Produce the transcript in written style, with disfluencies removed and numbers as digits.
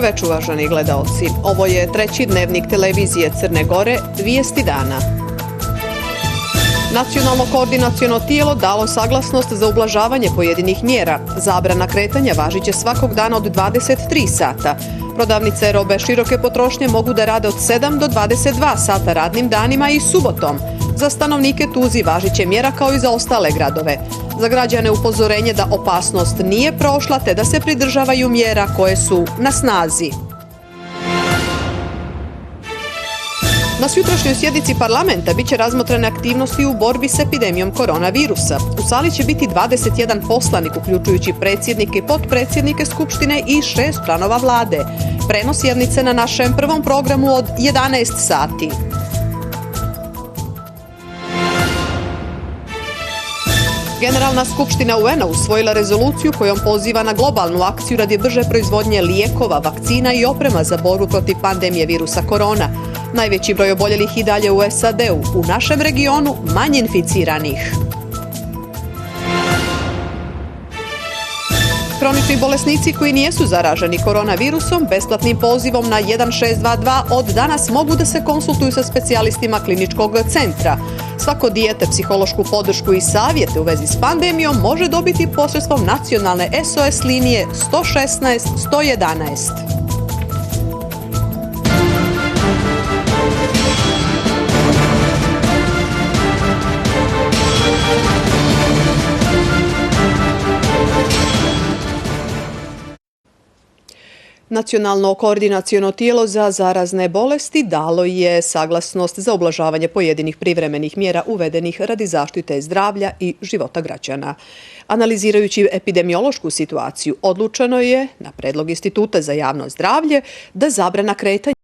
veče, uvaženi gledaoci. Ovo je treći dnevnik televizije Crne Gore, Vijesti dana. Nacionalno koordinaciono tijelo dalo saglasnost za ublažavanje pojedinih mjera. Zabrana kretanja važiće svakog dana od 23 sata. Prodavnice robe široke potrošnje mogu da rade od 7 do 22 sata radnim danima i subotom. Za stanovnike Tuzi važiće mjera kao i za ostale gradove. Za građane upozorenje da opasnost nije prošla te da se pridržavaju mjera koje su na snazi. Na sutrašnjoj sjednici parlamenta biće razmotrene aktivnosti u borbi s epidemijom koronavirusa. U sali će biti 21 poslanik, uključujući predsjednike i potpredsjednike Skupštine i 6 članova vlade. Prenos sjednice na našem prvom programu od 11 sati. Generalna skupština UN-a usvojila rezoluciju kojom poziva na globalnu akciju radi brže proizvodnje lijekova, vakcina i oprema za borbu protiv pandemije virusa korona. Najveći broj oboljelih i dalje u SAD-u, u našem regionu manje inficiranih. Kronični bolesnici koji nijesu zaraženi koronavirusom besplatnim pozivom na 1622 od danas mogu da se konsultuju sa specijalistima kliničkog centra. Svako dijete psihološku podršku i savjete u vezi s pandemijom može dobiti posredstvom nacionalne SOS linije 116 111. Nacionalno koordinaciono tijelo za zarazne bolesti dalo je saglasnost za ublažavanje pojedinih privremenih mjera uvedenih radi zaštite zdravlja i života građana. Analizirajući epidemiološku situaciju, odlučeno je, na predlog Instituta za javno zdravlje, da zabrana kretanja